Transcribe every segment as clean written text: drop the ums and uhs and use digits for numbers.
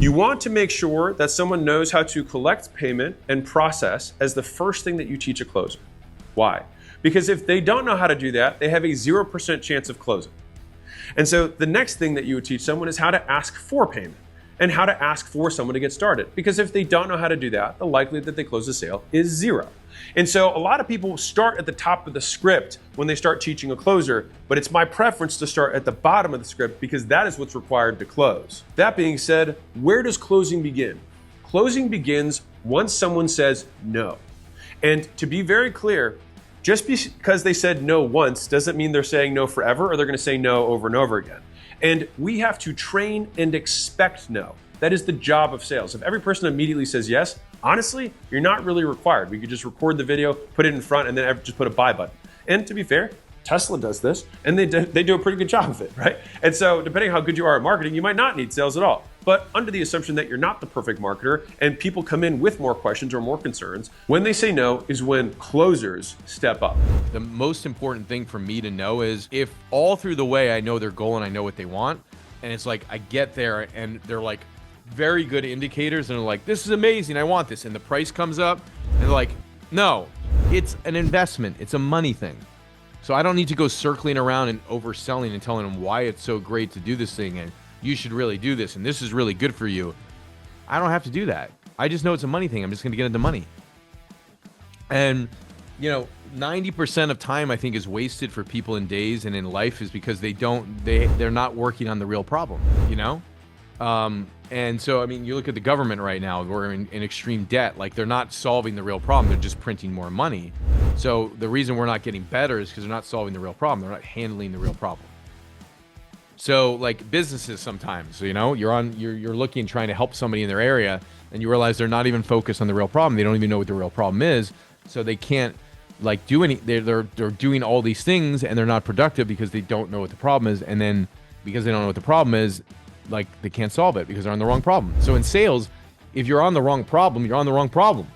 You want to make sure that someone knows how to collect payment and process as the first thing that you teach a closer. Why? Because if they don't know how to do that, they have a 0% chance of closing. And so the next thing that you would teach someone is how to ask for payment and how to ask for someone to get started. Because if they don't know how to do that, the likelihood that they close the sale is 0. And so a lot of people start at the top of the script when they start teaching a closer, but it's my preference to start at the bottom of the script because that is what's required to close. That being said, where does closing begin? Closing begins once someone says no. And to be very clear, just because they said no once doesn't mean they're saying no forever or they're going to say no over and over again. And we have to train and expect no. That is the job of sales. If every person immediately says yes, honestly, you're not really required. We could just record the video, put it in front, and then just put a buy button. And to be fair, Tesla does this, and they do a pretty good job of it, right? And so depending on how good you are at marketing, you might not need sales at all. But under the assumption that you're not the perfect marketer and people come in with more questions or more concerns, when they say no is when closers step up. The most important thing for me to know is if all through the way I know their goal and I know what they want, and it's like I get there and they're like very good indicators and they're like, this is amazing, I want this, and the price comes up and they're like, no, it's an investment, it's a money thing. So I don't need to go circling around and overselling and telling them why it's so great to do this thing and you should really do this and this is really good for you. I don't have to do that. I just know it's a money thing. I'm just going to get into money. And, 90% of time I think is wasted for people in days and in life is because they're not working on the real problem, And so, you look at the government right now, we're in extreme debt. Like, they're not solving the real problem. They're just printing more money. So the reason we're not getting better is because they're not solving the real problem. They're not handling the real problem. So like businesses sometimes, you're looking, trying to help somebody in their area and you realize they're not even focused on the real problem. They don't even know what the real problem is. So they can't do any, they're doing all these things and they're not productive because they don't know what the problem is. And then because they don't know what the problem is, they can't solve it because they're on the wrong problem. So in sales, if you're on the wrong problem, you're on the wrong problem.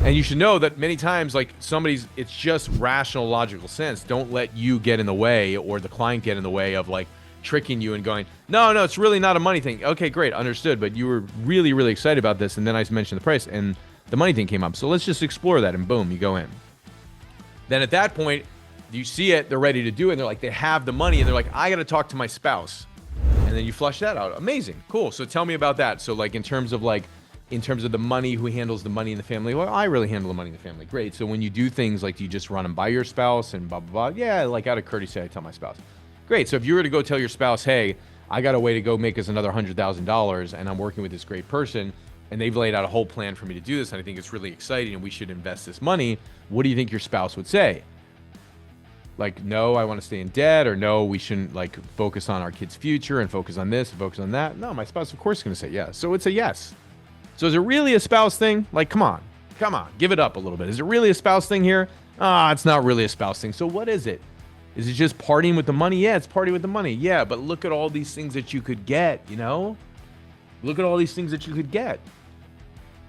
And you should know that many times, it's just rational, logical sense. Don't let you get in the way or the client get in the way of tricking you and going, no, it's really not a money thing. Okay, great, understood. But you were really, really excited about this. And then I mentioned the price and the money thing came up. So let's just explore that and boom, you go in. Then at that point, you see it, they're ready to do it. And they're like, they have the money and they're like, I got to talk to my spouse. And then you flush that out. Amazing. Cool. So tell me about that. So in terms of the money, who handles the money in the family? Well, I really handle the money in the family. Great. So when you do things do you just run them by your spouse and blah, blah, blah? Yeah, out of courtesy, I tell my spouse. Great. So if you were to go tell your spouse, hey, I got a way to go make us another $100,000 and I'm working with this great person and they've laid out a whole plan for me to do this and I think it's really exciting and we should invest this money, what do you think your spouse would say? No, I want to stay in debt, or no, we shouldn't focus on our kids' future and focus on this and focus on that. No, my spouse, of course, is going to say yes. So it's a yes. So is it really a spouse thing? Come on, give it up a little bit. Is it really a spouse thing here? It's not really a spouse thing. So what is it? Is it just partying with the money? Yeah, it's partying with the money. Yeah, but look at all these things that you could get, Look at all these things that you could get.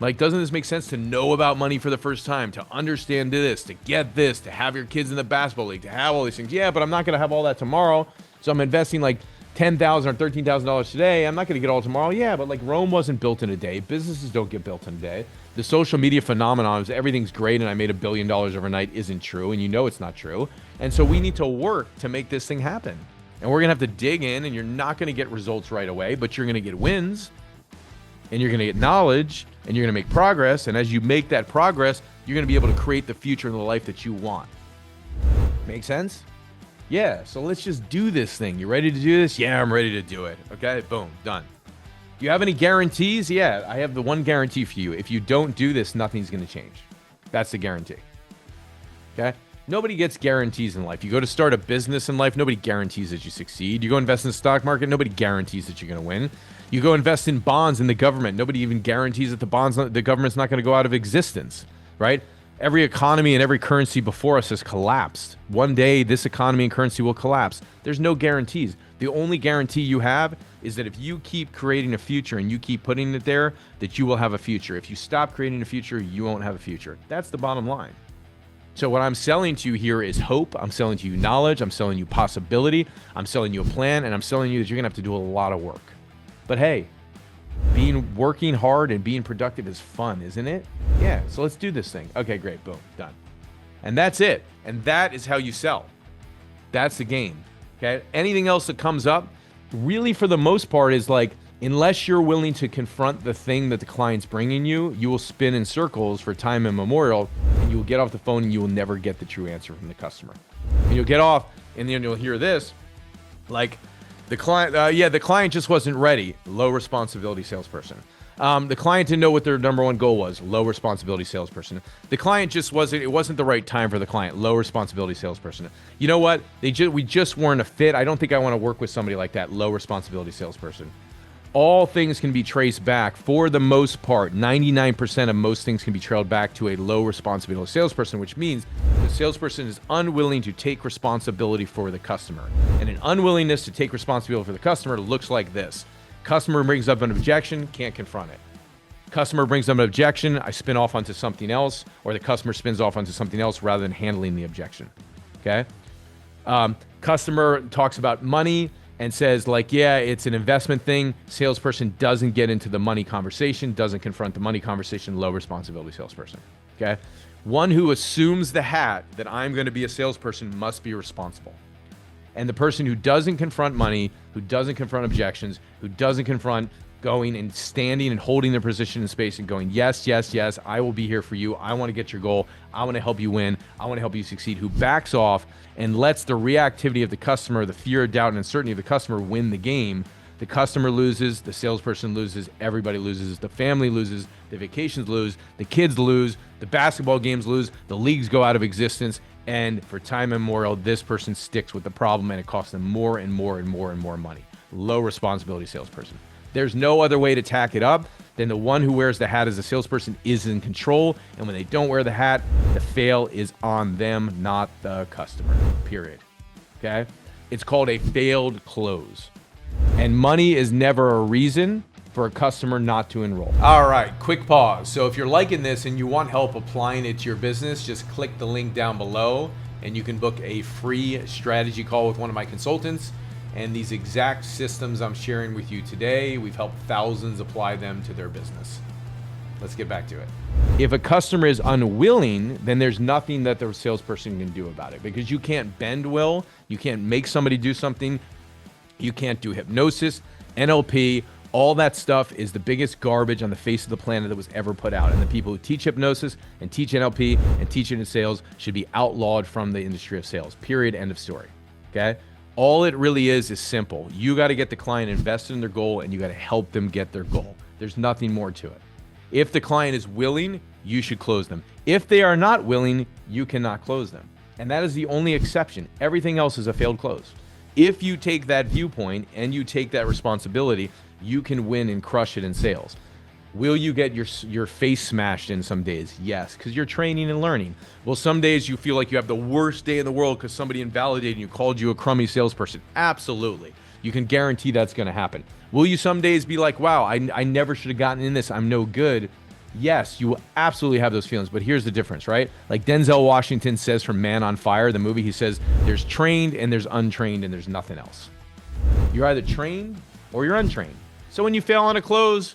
Doesn't this make sense to know about money for the first time, to understand this, to get this, to have your kids in the basketball league, to have all these things? Yeah, but I'm not going to have all that tomorrow. So I'm investing $10,000 or $13,000 today. I'm not going to get all tomorrow. Yeah, but Rome wasn't built in a day. Businesses don't get built in a day. The social media phenomenon is everything's great and I made $1 billion overnight isn't true. And it's not true. And so we need to work to make this thing happen. And we're going to have to dig in and you're not going to get results right away, but you're going to get wins and you're going to get knowledge and you're going to make progress. And as you make that progress, you're going to be able to create the future and the life that you want. Make sense? Yeah, so let's just do this thing. You ready to do this? Yeah, I'm ready to do it. Okay, boom, done. Do you have any guarantees? Yeah, I have the one guarantee for you. If you don't do this, nothing's going to change. That's the guarantee. Okay? Nobody gets guarantees in life. You go to start a business in life, nobody guarantees that you succeed. You go invest in the stock market, nobody guarantees that you're going to win. You go invest in bonds in the government, nobody even guarantees that the government's not going to go out of existence, right? Every economy and every currency before us has collapsed. One day, this economy and currency will collapse. There's no guarantees. The only guarantee you have is that if you keep creating a future and you keep putting it there, that you will have a future. If you stop creating a future, you won't have a future. That's the bottom line. So what I'm selling to you here is hope. I'm selling to you knowledge. I'm selling you possibility. I'm selling you a plan, and I'm selling you that you're going to have to do a lot of work. But hey, Working hard and being productive is fun, isn't it? Yeah, so let's do this thing. Okay, great, boom, done. And that's it. And that is how you sell. That's the game, okay? Anything else that comes up, really for the most part is like, unless you're willing to confront the thing that the client's bringing you, you will spin in circles for time immemorial, and you will get off the phone and you will never get the true answer from the customer. And you'll get off, and then you'll hear this, like, the client, the client just wasn't ready. Low responsibility salesperson. The client didn't know what their number one goal was. Low responsibility salesperson. The client it wasn't the right time for the client. Low responsibility salesperson. You know what? We just weren't a fit. I don't think I want to work with somebody like that. Low responsibility salesperson. All things can be traced back, for the most part, 99% of most things can be trailed back to a low responsibility salesperson, which means the salesperson is unwilling to take responsibility for the customer. And an unwillingness to take responsibility for the customer looks like this. Customer brings up an objection, can't confront it. Customer brings up an objection, I spin off onto something else, or the customer spins off onto something else rather than handling the objection. Okay? Customer talks about money and says, like, yeah, it's an investment thing. Salesperson doesn't get into the money conversation, doesn't confront the money conversation. Low responsibility salesperson. Okay? One who assumes the hat that I'm going to be a salesperson must be responsible. And the person who doesn't confront money, who doesn't confront objections, who doesn't confront going and standing and holding their position in space and going, yes, yes, yes, I will be here for you. I want to get your goal. I want to help you win. I want to help you succeed. Who backs off and lets the reactivity of the customer, the fear, doubt, and uncertainty of the customer win the game. The customer loses, the salesperson loses, everybody loses, the family loses, the vacations lose, the kids lose, the basketball games lose, the leagues go out of existence, and for time immemorial, this person sticks with the problem and it costs them more and more and more and more money. Low responsibility salesperson. There's no other way to tack it up than the one who wears the hat as a salesperson is in control, and when they don't wear the hat, the fail is on them, not the customer, period. Okay? It's called a failed close. And money is never a reason for a customer not to enroll. All right, quick pause. So if you're liking this and you want help applying it to your business, just click the link down below and you can book a free strategy call with one of my consultants. And these exact systems I'm sharing with you today, we've helped thousands apply them to their business. Let's get back to it. If a customer is unwilling, then there's nothing that the salesperson can do about it, because you can't bend will, you can't make somebody do something, you can't do hypnosis, NLP, all that stuff is the biggest garbage on the face of the planet that was ever put out. And the people who teach hypnosis and teach NLP and teach it in sales should be outlawed from the industry of sales, period, end of story, okay? All it really is simple. You got to get the client invested in their goal and you got to help them get their goal. There's nothing more to it. If the client is willing, you should close them. If they are not willing, you cannot close them. And that is the only exception. Everything else is a failed close. If you take that viewpoint and you take that responsibility, you can win and crush it in sales. Will you get your face smashed in some days? Yes, because you're training and learning. Well, some days you feel like you have the worst day in the world because somebody invalidated you, called you a crummy salesperson. Absolutely. You can guarantee that's going to happen. Will you some days be like, wow, I never should have gotten in this, I'm no good? Yes, you will absolutely have those feelings, but here's the difference, right? Like Denzel Washington says from Man on Fire, the movie, he says, there's trained and there's untrained and there's nothing else. You're either trained or you're untrained. So when you fail on a close,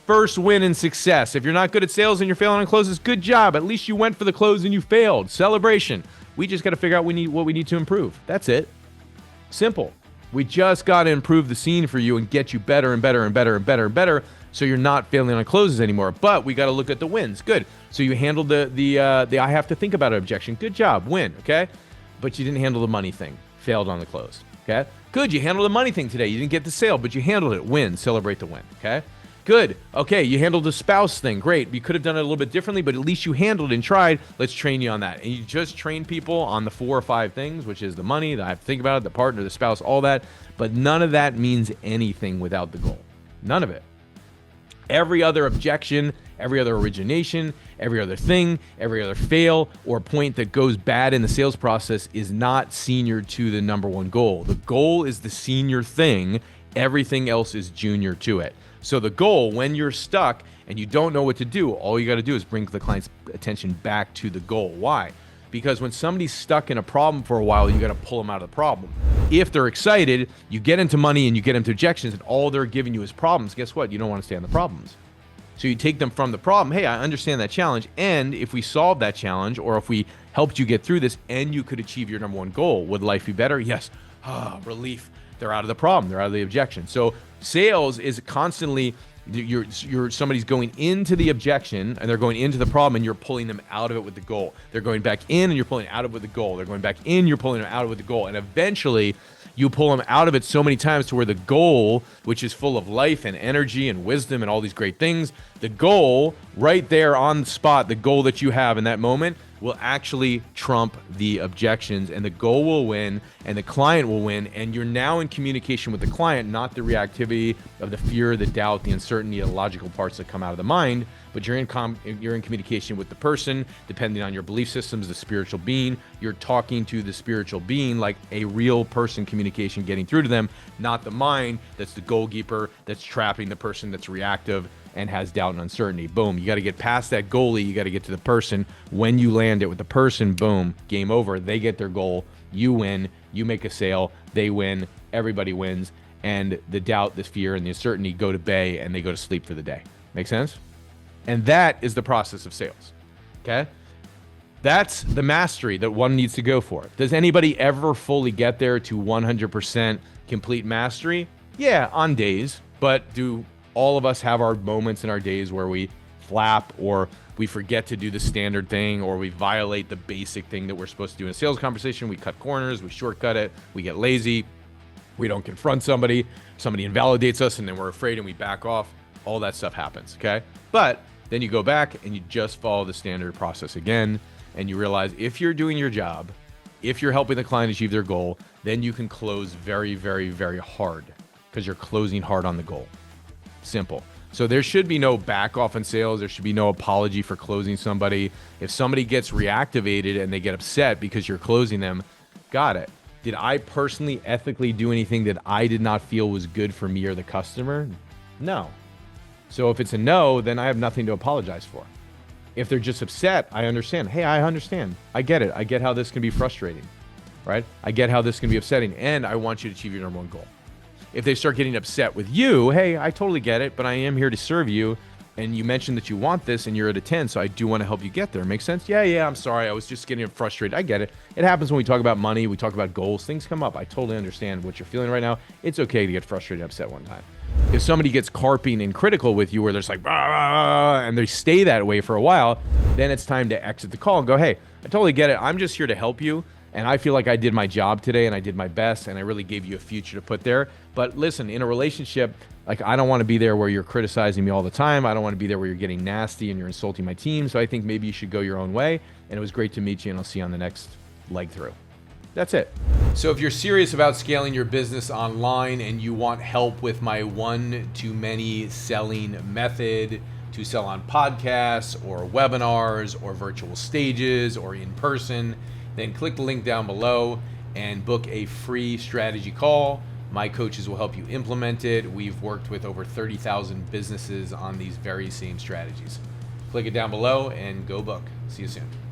first win in success. If you're not good at sales and you're failing on closes, good job. At least you went for the close and you failed. Celebration. We just got to figure out what we need to improve. That's it. Simple. We just got to improve the scene for you and get you better and better and better and better and better so you're not failing on closes anymore. But we got to look at the wins. Good. So you handled the I have to think about it objection. Good job. Win. Okay? But you didn't handle the money thing. Failed on the close. Okay? Good. You handled the money thing today. You didn't get the sale, but you handled it. Win. Celebrate the win. Okay? Good. Okay, you handled the spouse thing. Great. You could have done it a little bit differently, but at least you handled it and tried. Let's train you on that. And you just train people on the 4 or 5 things, which is the money, the I have to think about it, the partner, the spouse, all that. But none of that means anything without the goal. None of it. Every other objection, every other origination, every other thing, every other fail or point that goes bad in the sales process is not senior to the number one goal. The goal is the senior thing. Everything else is junior to it. So the goal, when you're stuck and you don't know what to do, all you got to do is bring the client's attention back to the goal. Why? Because when somebody's stuck in a problem for a while, you got to pull them out of the problem. If they're excited, you get into money and you get into objections, and all they're giving you is problems. Guess what? You don't want to stay on the problems. So you take them from the problem. Hey, I understand that challenge. And if we solve that challenge, or if we helped you get through this and you could achieve your number one goal, would life be better? Yes. Relief. They're out of the problem. They're out of the objection. So sales is constantly, somebody's going into the objection and they're going into the problem, and you're pulling them out of it with the goal. They're going back in and you're pulling out of it with the goal. They're going back in, you're pulling them out of it with the goal. And eventually you pull them out of it so many times to where the goal, which is full of life and energy and wisdom and all these great things, the goal right there on the spot, the goal that you have in that moment will actually trump the objections, and the goal will win and the client will win. And you're now in communication with the client, not the reactivity of the fear, the doubt, the uncertainty, the logical parts that come out of the mind, but you're in communication with the person, depending on your belief systems, the spiritual being. You're talking to the spiritual being like a real person, communication getting through to them, not the mind that's the goalkeeper that's trapping the person that's reactive and has doubt and uncertainty. Boom, you got to get past that goalie, you got to get to the person. When you land it with the person, boom, game over. They get their goal, you win, you make a sale, they win, everybody wins, and the doubt, the fear, and the uncertainty go to bay, and they go to sleep for the day. Make sense? And that is the process of sales, okay? That's the mastery that one needs to go for. Does anybody ever fully get there to 100% complete mastery? Yeah, on days, but do all of us have our moments in our days where we flap, or we forget to do the standard thing, or we violate the basic thing that we're supposed to do in a sales conversation? We cut corners, we shortcut it, we get lazy, we don't confront somebody invalidates us, and then we're afraid and we back off. All that stuff happens, okay? But then you go back and you just follow the standard process again, and you realize if you're doing your job, if you're helping the client achieve their goal, then you can close very, very, very hard, because you're closing hard on the goal. Simple. So there should be no back off in sales. There should be no apology for closing somebody. If somebody gets reactivated and they get upset because you're closing them, got it. Did I personally ethically do anything that I did not feel was good for me or the customer? No. So if it's a no, then I have nothing to apologize for. If they're just upset, I understand. Hey, I understand. I get it. I get how this can be frustrating, right? I get how this can be upsetting, and I want you to achieve your number one goal. If they start getting upset with you, hey, I totally get it, but I am here to serve you, and you mentioned that you want this and you're at a 10, so I do want to help you get there. Make sense? Yeah, I'm sorry. I was just getting frustrated. I get it. It happens when we talk about money, we talk about goals, things come up. I totally understand what you're feeling right now. It's okay to get frustrated and upset one time. If somebody gets carping and critical with you, where there's like, "Rah," and they stay that way for a while, then it's time to exit the call and go, hey, I totally get it. I'm just here to help you. And I feel like I did my job today and I did my best and I really gave you a future to put there. But listen, in a relationship, like, I don't want to be there where you're criticizing me all the time. I don't want to be there where you're getting nasty and you're insulting my team. So I think maybe you should go your own way. And it was great to meet you, and I'll see you on the next leg through. That's it. So if you're serious about scaling your business online and you want help with my one-to-many selling method to sell on podcasts or webinars or virtual stages or in person, then click the link down below and book a free strategy call. My coaches will help you implement it. We've worked with over 30,000 businesses on these very same strategies. Click it down below and go book. See you soon.